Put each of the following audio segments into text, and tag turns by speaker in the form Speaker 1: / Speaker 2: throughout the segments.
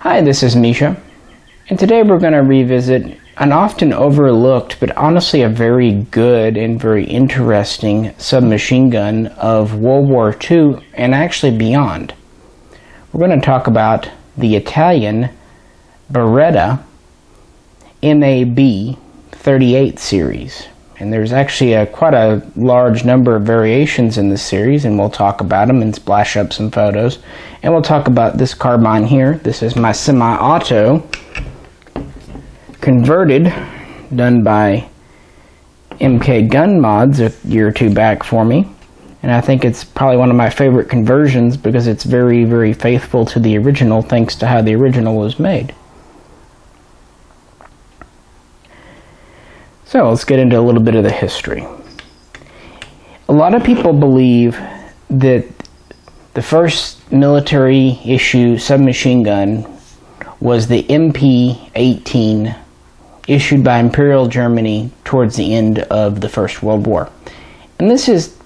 Speaker 1: Hi, this is Misha, and today we're going to revisit an often overlooked but honestly a very good and very interesting submachine gun of World War II and actually beyond. We're going to talk about the Italian Beretta MAB M38 series. And there's actually quite a large number of variations in this series, and we'll talk about them and splash up some photos. And we'll talk about this carbine here. This is my semi-auto converted, done by MK Gun Mods a year or two back for me. And I think it's probably one of my favorite conversions because it's very, very faithful to the original, thanks to how the original was made. So let's get into a little bit of the history. A lot of people believe that the first military issue submachine gun was the MP-18 issued by Imperial Germany towards the end of the First World War. And this is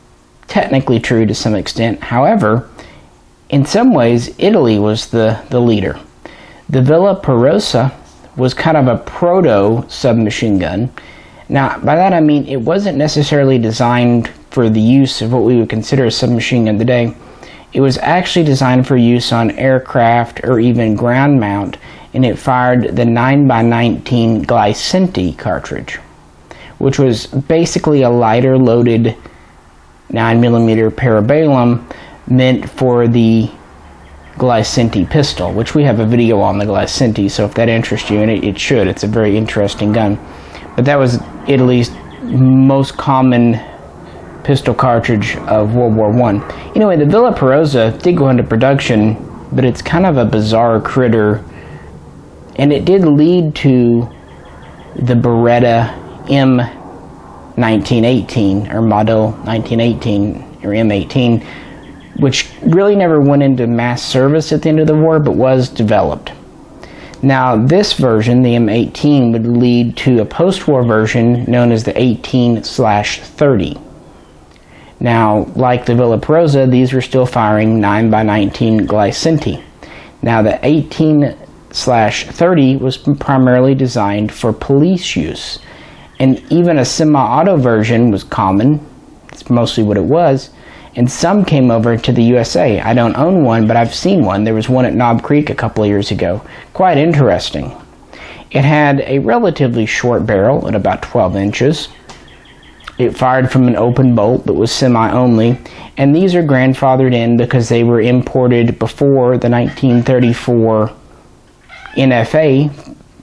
Speaker 1: technically true to some extent. However, in some ways, Italy was the leader. The Villa Perosa was kind of a proto submachine gun. Now, by that I mean it wasn't necessarily designed for the use of what we would consider a submachine gun today. It was actually designed for use on aircraft or even ground mount, and it fired the 9x19 Glicenti cartridge, which was basically a lighter loaded 9mm parabellum meant for the Glicenti pistol, which we have a video on the Glicenti, so if that interests you, and it should, it's a very interesting gun. But that was Italy's most common pistol cartridge of World War I. Anyway, the Villa Perosa did go into production, but it's kind of a bizarre critter. And it did lead to the Beretta M1918, or Model 1918, or M18, which really never went into mass service at the end of the war, but was developed. Now, this version, the M18, would lead to a post-war version known as the 18/30. Now, like the Villa Perosa, these were still firing 9x19 Glicenti. Now, the 18/30 was primarily designed for police use, and even a semi-auto version was common. It's mostly what it was. And some came over to the USA. I don't own one, but I've seen one. There was one at Knob Creek a couple of years ago. Quite interesting. It had a relatively short barrel at about 12 inches. It fired from an open bolt that was semi-only. And these are grandfathered in because they were imported before the 1934 NFA,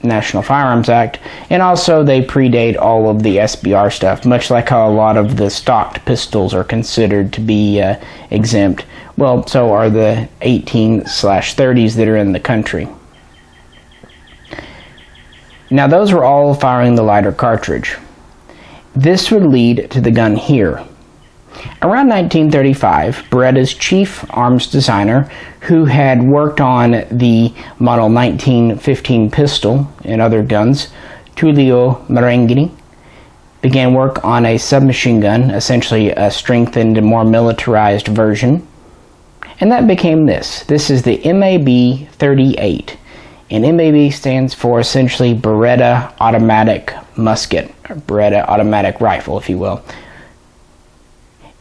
Speaker 1: National Firearms Act, and also they predate all of the SBR stuff, much like how a lot of the stocked pistols are considered to be exempt. Well, so are the 18/30s that are in the country. Now, those were all firing the lighter cartridge. This would lead to the gun here. Around 1935, Beretta's chief arms designer, who had worked on the Model 1915 pistol and other guns, Tullio Marenghi, began work on a submachine gun, essentially a strengthened and more militarized version. And that became this. This is the MAB 38. And MAB stands for essentially Beretta Automatic Musket, or Beretta Automatic Rifle, if you will.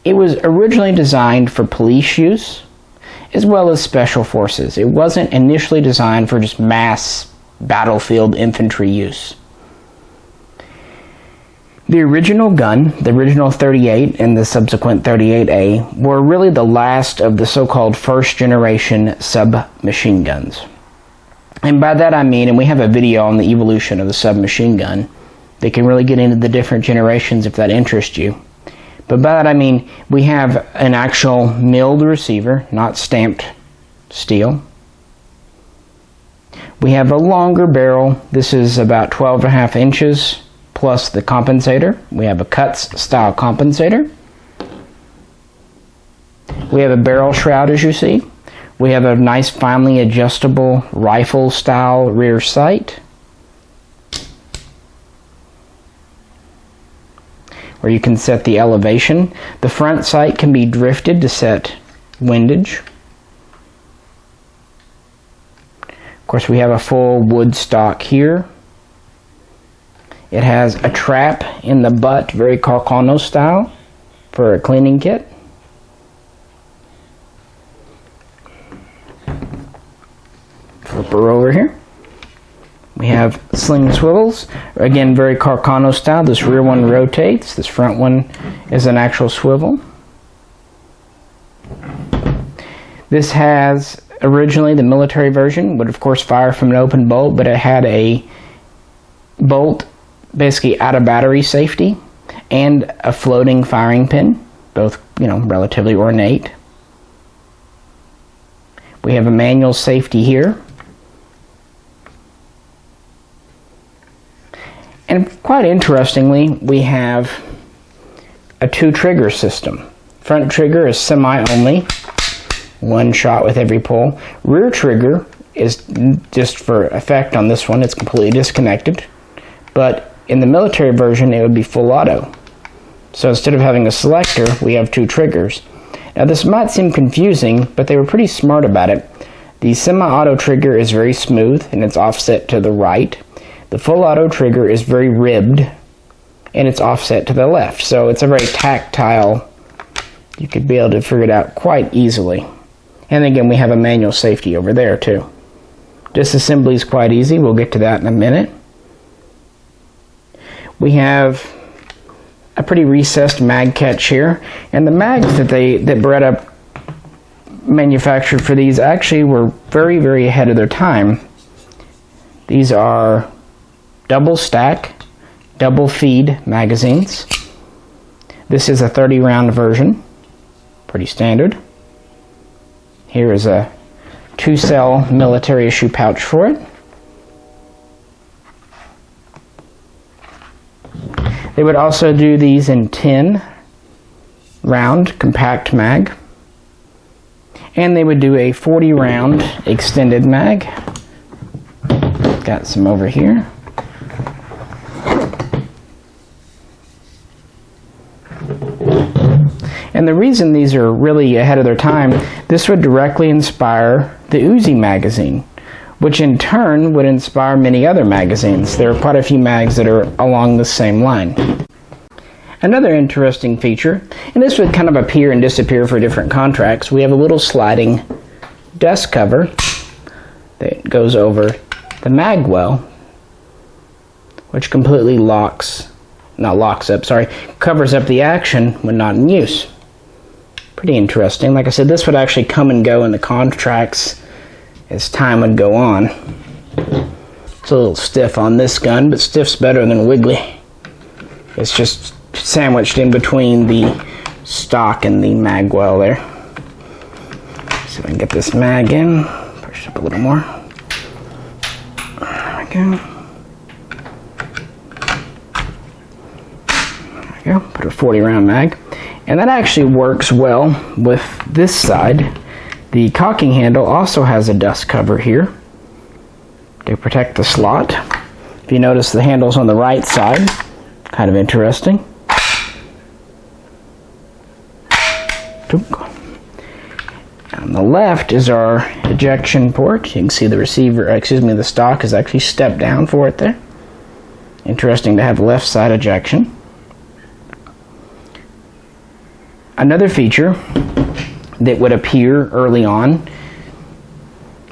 Speaker 1: It was originally designed for police use as well as special forces. It wasn't initially designed for just mass battlefield infantry use. The original gun, the original 38 and the subsequent 38A, were really the last of the so-called first generation submachine guns. And by that I mean, and we have a video on the evolution of the submachine gun that can really get into the different generations if that interests you. But by that I mean, we have an actual milled receiver, not stamped steel. We have a longer barrel. This is about 12.5 inches plus the compensator. We have a Cutts style compensator. We have a barrel shroud, as you see. We have a nice finely adjustable rifle style rear sight, where you can set the elevation. The front sight can be drifted to set windage. Of course, we have a full wood stock here. It has a trap in the butt, very Carcano style, for a cleaning kit. Flip her over here. We have sling swivels, again very Carcano style. This rear one rotates, this front one is an actual swivel. This has, originally the military version would of course fire from an open bolt, but it had a bolt basically out of battery safety and a floating firing pin, both, you know, relatively ornate. We have a manual safety here. And quite interestingly, we have a 2-trigger system. Front trigger is semi-only, one shot with every pull. Rear trigger is just for effect on this one, it's completely disconnected. But in the military version, it would be full auto. So instead of having a selector, we have 2 triggers. Now this might seem confusing, but they were pretty smart about it. The semi-auto trigger is very smooth and it's offset to the right. The full auto trigger is very ribbed and it's offset to the left. So it's a very tactile, you could be able to figure it out quite easily. And again, we have a manual safety over there too. Disassembly is quite easy, we'll get to that in a minute. We have a pretty recessed mag catch here, and the mags that Beretta manufactured for these actually were very, very ahead of their time. These are double stack, double feed magazines. This is a 30-round version, pretty standard. Here is a 2-cell military issue pouch for it. They would also do these in 10-round compact mag. And they would do a 40-round extended mag. Got some over here. And the reason these are really ahead of their time, this would directly inspire the Uzi magazine, which in turn would inspire many other magazines. There are quite a few mags that are along the same line. Another interesting feature, and this would kind of appear and disappear for different contracts, we have a little sliding dust cover that goes over the mag well, which completely covers up the action when not in use. Pretty interesting. Like I said, this would actually come and go in the contracts as time would go on. It's a little stiff on this gun, but stiff's better than wiggly. It's just sandwiched in between the stock and the mag well there. See if I can get this mag in. Push it up a little more. There we go. There we go. Put a 40-round mag. And that actually works well with this side. The cocking handle also has a dust cover here to protect the slot. If you notice, the handle's on the right side. Kind of interesting. On the left is our ejection port. You can see the the stock is actually stepped down for it there. Interesting to have left side ejection. Another feature that would appear early on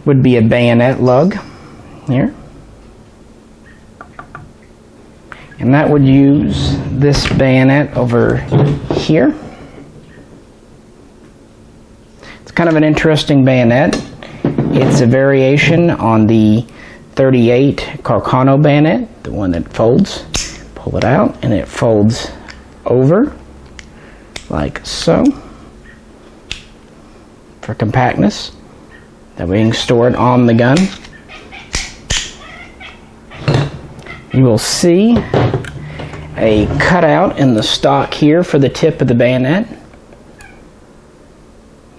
Speaker 1: would be a bayonet lug here. And that would use this bayonet over here. It's kind of an interesting bayonet. It's a variation on the 38 Carcano bayonet, the one that folds. Pull it out and it folds over like so for compactness. That way you can store it on the gun. You will see a cutout in the stock here for the tip of the bayonet.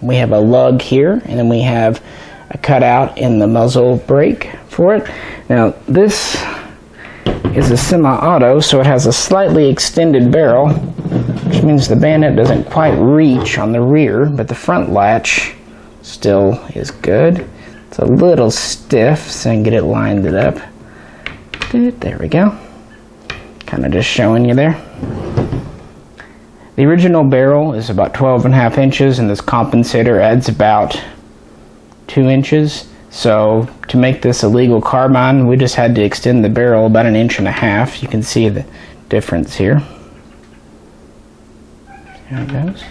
Speaker 1: We have a lug here, and then we have a cutout in the muzzle brake for it. Now this is a semi-auto, so it has a slightly extended barrel, which means the bayonet doesn't quite reach on the rear, but the front latch still is good. It's a little stiff, so I can get it lined it up. There we go. Kind of just showing you there. The original barrel is about 12.5 inches, and this compensator adds about 2 inches. So to make this a legal carbine, we just had to extend the barrel about 1.5 inches. You can see the difference here. There it goes.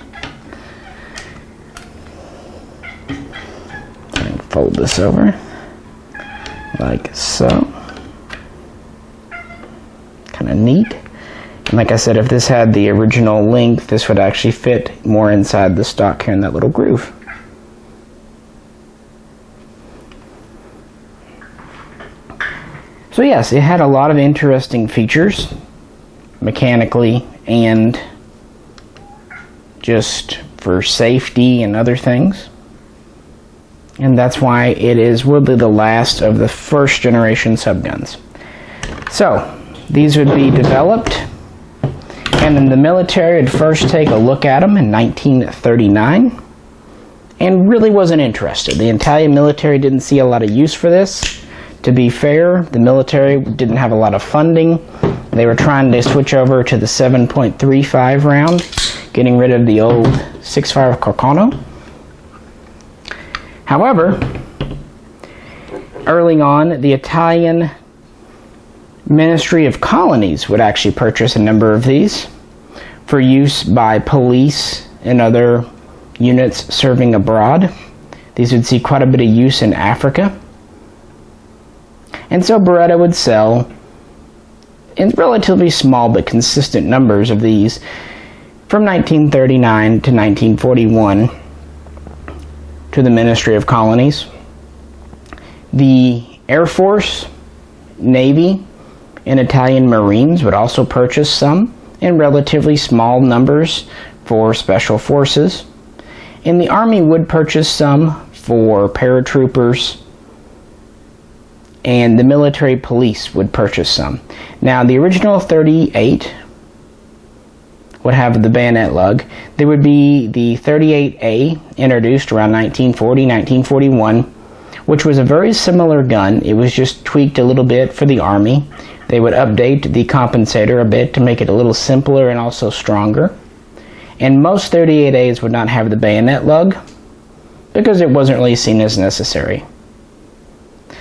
Speaker 1: And fold this over like so. Kind of neat. And like I said, if this had the original length, this would actually fit more inside the stock here in that little groove. So yes, it had a lot of interesting features, mechanically and just for safety and other things. And that's why it is really the last of the first generation subguns. So these would be developed, and then the military would first take a look at them in 1939 and really wasn't interested. The Italian military didn't see a lot of use for this. To be fair, the military didn't have a lot of funding. They were trying to switch over to the 7.35 round, getting rid of the old 6.5 Carcano. However, early on, the Italian Ministry of Colonies would actually purchase a number of these for use by police and other units serving abroad. These would see quite a bit of use in Africa. And so Beretta would sell in relatively small but consistent numbers of these from 1939 to 1941 to the Ministry of Colonies. The Air Force, Navy, and Italian Marines would also purchase some in relatively small numbers for special forces. And the Army would purchase some for paratroopers, and the military police would purchase some. Now, the original 38 would have the bayonet lug. There would be the 38A introduced around 1940, 1941, which was a very similar gun. It was just tweaked a little bit for the Army. They would update the compensator a bit to make it a little simpler and also stronger. And most 38As would not have the bayonet lug because it wasn't really seen as necessary.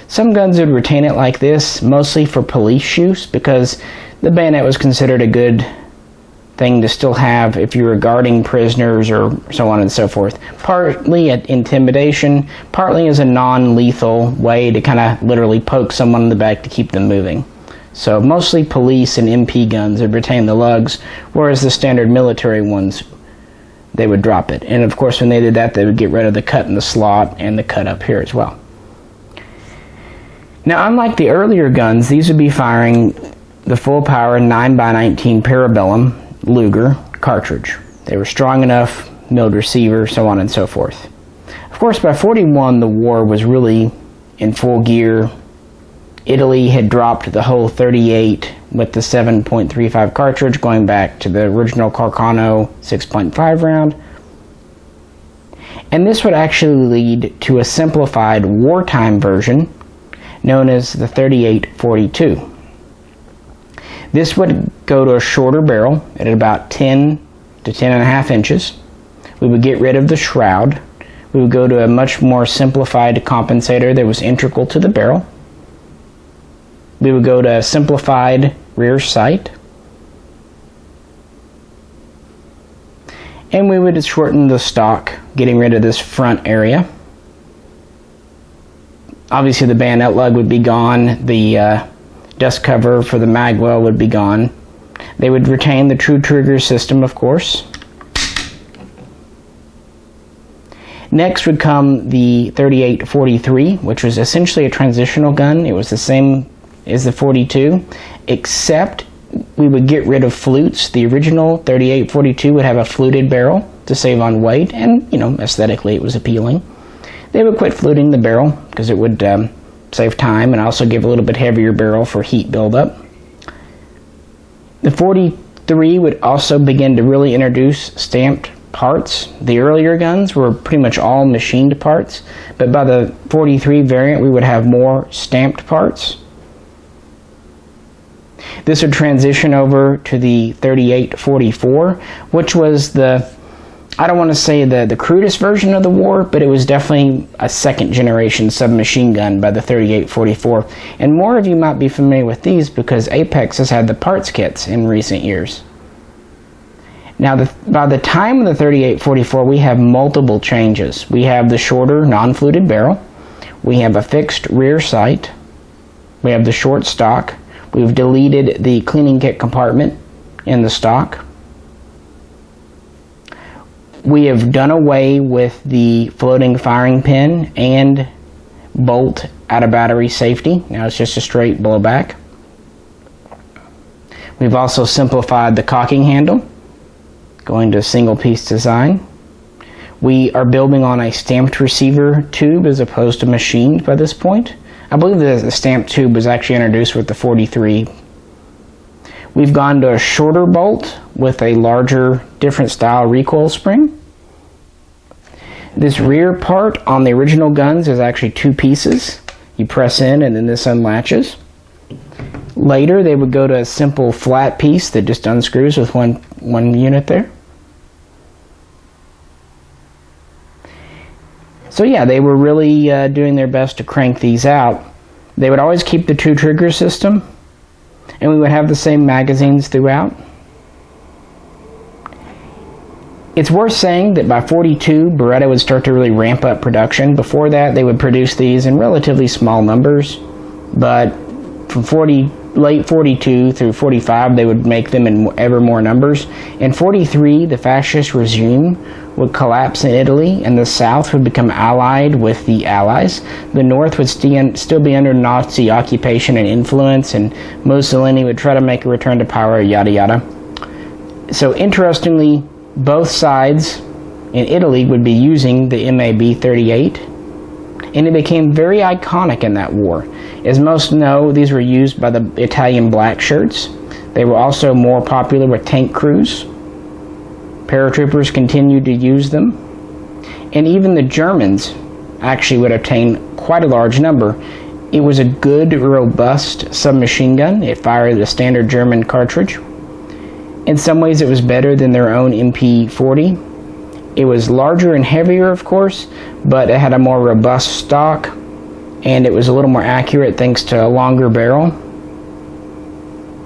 Speaker 1: Some guns would retain it like this, mostly for police use, because the bayonet was considered a good thing to still have if you were guarding prisoners or so on and so forth. Partly at intimidation, partly as a non-lethal way to kind of literally poke someone in the back to keep them moving. So mostly police and MP guns would retain the lugs, whereas the standard military ones, they would drop it. And of course when they did that, they would get rid of the cut in the slot and the cut up here as well. Now, unlike the earlier guns, these would be firing the full power 9x19 Parabellum Luger cartridge. They were strong enough, milled receiver, so on and so forth. Of course, by 41, the war was really in full gear. Italy had dropped the whole 38 with the 7.35 cartridge, going back to the original Carcano 6.5 round. And this would actually lead to a simplified wartime version known as the 38-42. This would go to a shorter barrel at about 10 to 10.5 inches. We would get rid of the shroud. We would go to a much more simplified compensator that was integral to the barrel. We would go to a simplified rear sight. And we would shorten the stock, getting rid of this front area. Obviously the bayonet lug would be gone, the dust cover for the magwell would be gone. They would retain the true trigger system, of course. Next would come the 38-43, which was essentially a transitional gun. It was the same as the 42, except we would get rid of flutes. The original 38-42 would have a fluted barrel to save on weight, and aesthetically it was appealing. They would quit fluting the barrel because it would save time and also give a little bit heavier barrel for heat buildup. The 43 would also begin to really introduce stamped parts. The earlier guns were pretty much all machined parts, but by the 43 variant we would have more stamped parts. This would transition over to the 38-44, which was the, I don't want to say the crudest version of the war, but it was definitely a second generation submachine gun by the 38-44. And more of you might be familiar with these because Apex has had the parts kits in recent years. Now, by the time of the 38-44, we have multiple changes. We have the shorter non-fluted barrel. We have a fixed rear sight. We have the short stock. We've deleted the cleaning kit compartment in the stock. We have done away with the floating firing pin and bolt out of battery safety. Now it's just a straight blowback. We've also simplified the cocking handle, going to a single piece design. We are building on a stamped receiver tube as opposed to machined by this point. I believe the stamped tube was actually introduced with the 43. We've gone to a shorter bolt with a larger, different style recoil spring. This rear part on the original guns is actually two pieces. You press in and then this unlatches. Later they would go to a simple flat piece that just unscrews with one unit there. So yeah, they were really doing their best to crank these out. They would always keep the two trigger system, and we would have the same magazines throughout. It's worth saying that by 42, Beretta would start to really ramp up production. Before that, they would produce these in relatively small numbers, but from late 42 through 45, they would make them in ever more numbers. In 43, the fascist regime would collapse in Italy, and the South would become allied with the Allies. The North would still be under Nazi occupation and influence, and Mussolini would try to make a return to power, yada yada. So interestingly, both sides in Italy would be using the MAB M38, and it became very iconic in that war. As most know, these were used by the Italian black shirts. They were also more popular with tank crews. Paratroopers continued to use them. And even the Germans actually would obtain quite a large number. It was a good, robust submachine gun. It fired a standard German cartridge. In some ways it was better than their own MP40. It was larger and heavier, of course, but it had a more robust stock, and it was a little more accurate thanks to a longer barrel.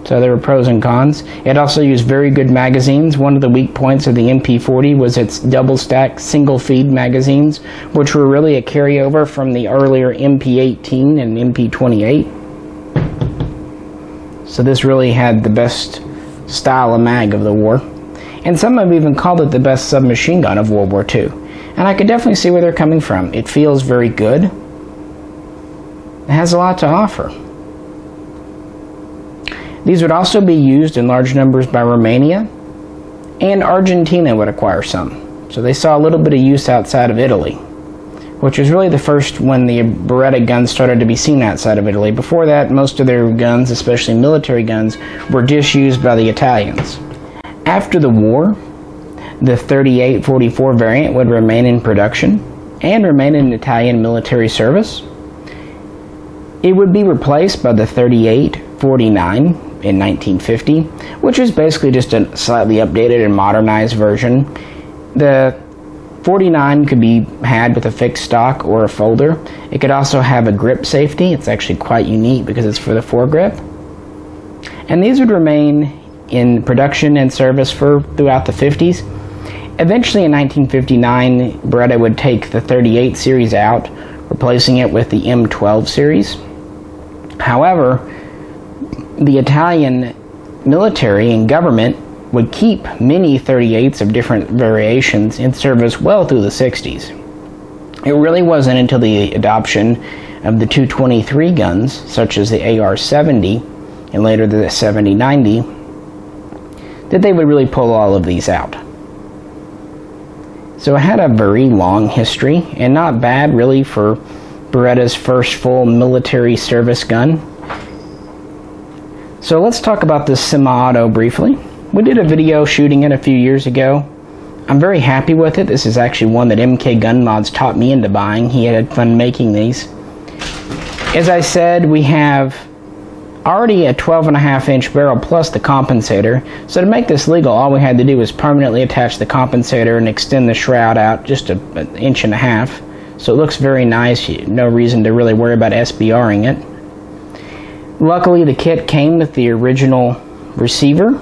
Speaker 1: So there were pros and cons. It also used very good magazines. One of the weak points of the MP40 was its double-stack, single-feed magazines, which were really a carryover from the earlier MP18 and MP28. So this really had the best style of mag of the war. And some have even called it the best submachine gun of World War II. And I could definitely see where they're coming from. It feels very good. It has a lot to offer. These would also be used in large numbers by Romania, and Argentina would acquire some. So they saw a little bit of use outside of Italy, which was really the first when the Beretta guns started to be seen outside of Italy. Before that, most of their guns, especially military guns, were disused by the Italians. After the war, the 38-44 variant would remain in production and remain in Italian military service. It would be replaced by the 38-49 in 1950, which is basically just a slightly updated and modernized version. The 49 could be had with a fixed stock or a folder. It could also have a grip safety. It's actually quite unique because it's for the foregrip. And these would remain in production and service throughout the 50s. Eventually in 1959, Beretta would take the 38 series out, replacing it with the M12 series. However, the Italian military and government would keep many 38s of different variations in service well through the 60s. It really wasn't until the adoption of the 223 guns, such as the AR-70 and later the 70-90, that they would really pull all of these out. So it had a very long history, and not bad really for Beretta's first full military service gun. So let's talk about this semi-auto briefly. We did a video shooting it a few years ago. I'm very happy with it. This is actually one that MK Gun Mods taught me into buying. He had fun making these. As I said, we have already a 12.5-inch barrel plus the compensator. So to make this legal, all we had to do was permanently attach the compensator and extend the shroud out just an 1.5 inches. So it looks very nice. No reason to really worry about SBRing it. Luckily, the kit came with the original receiver,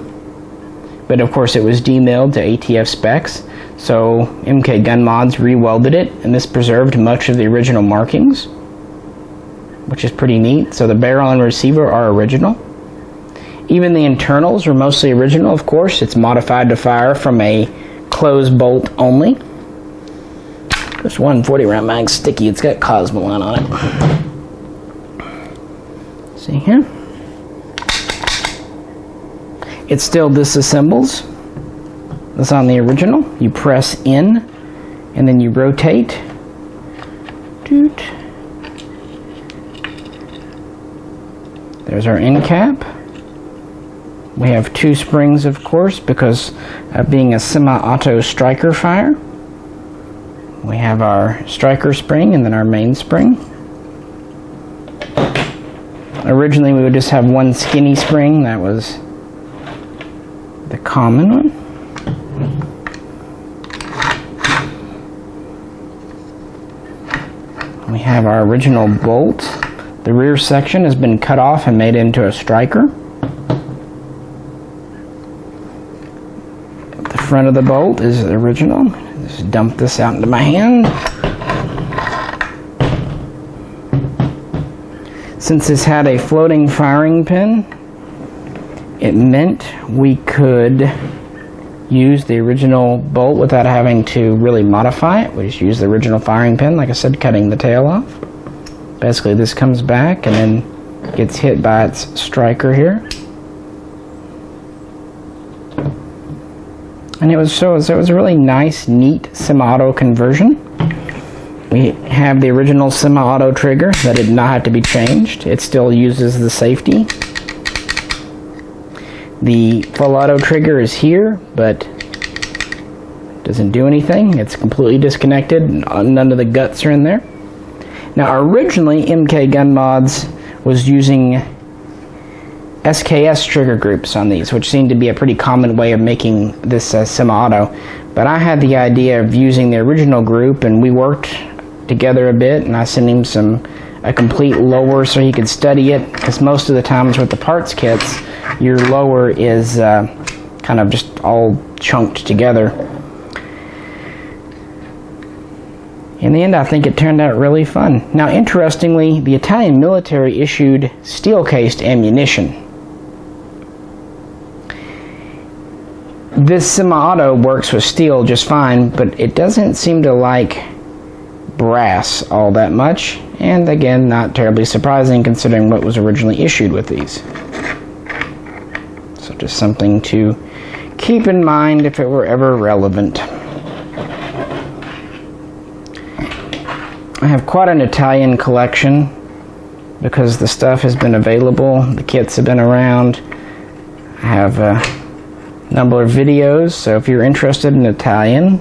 Speaker 1: but of course it was demilled to ATF specs. So MK Gun Mods re-welded it, and this preserved much of the original markings, which is pretty neat. So the barrel and receiver are original. Even the internals are mostly original, of course. It's modified to fire from a closed bolt only. This 140 round mag's sticky. It's got Cosmoline on it. See here? It still disassembles. That's on the original. You press in, and then you rotate. Doot. There's our end cap. We have 2 springs, of course, because of being a semi-auto striker fire. We have our striker spring and then our main spring. Originally we would just have one skinny spring. That was the common one. We have our original bolt. The rear section has been cut off and made into a striker. The front of the bolt is the original. Just dump this out into my hand. Since this had a floating firing pin, it meant we could use the original bolt without having to really modify it. We just use the original firing pin, like I said, cutting the tail off. Basically, this comes back and then gets hit by its striker here. And it was a really nice, neat semi-auto conversion. We have the original semi-auto trigger that did not have to be changed. It still uses the safety. The full auto trigger is here, but doesn't do anything. It's completely disconnected. None of the guts are in there. Now, originally, MK Gun Mods was using SKS trigger groups on these, which seemed to be a pretty common way of making this semi-auto. But I had the idea of using the original group, and we worked together a bit, and I sent him a complete lower so he could study it, because most of the times with the parts kits, your lower is kind of just all chunked together. In the end, I think it turned out really fun. Now, interestingly, the Italian military issued steel-cased ammunition. This semi-auto works with steel just fine, but it doesn't seem to like brass all that much, and again, not terribly surprising considering what was originally issued with these. So just something to keep in mind if it were ever relevant. I have quite an Italian collection because the stuff has been available, the kits have been around. I have a number of videos, so if you're interested in Italian,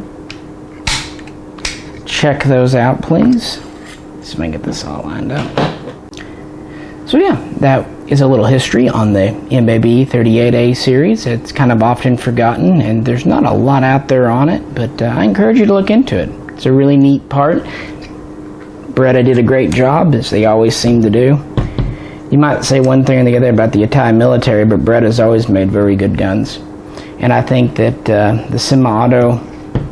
Speaker 1: check those out, please. Let's get this all lined up. So yeah, that is a little history on the MAB M38 series. It's kind of often forgotten, and there's not a lot out there on it, but I encourage you to look into it. It's a really neat part. Beretta did a great job, as they always seem to do. You might say one thing or the other about the Italian military, but Beretta's always made very good guns. And I think that the semi-auto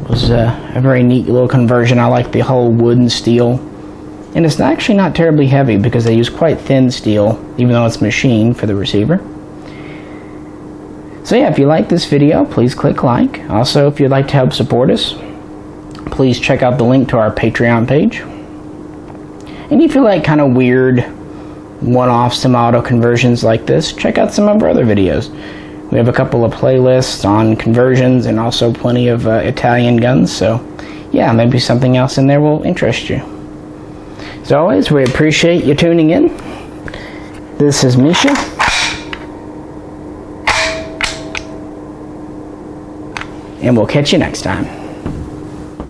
Speaker 1: was a very neat little conversion. I like the whole wood and steel. And it's actually not terribly heavy because they use quite thin steel, even though it's machined for the receiver. So yeah, if you like this video, please click like. Also, if you'd like to help support us, please check out the link to our Patreon page. And if you like kind of weird one-off semi-auto conversions like this, check out some of our other videos. We have a couple of playlists on conversions and also plenty of Italian guns, so yeah, maybe something else in there will interest you. As always, we appreciate you tuning in. This is Misha. And we'll catch you next time.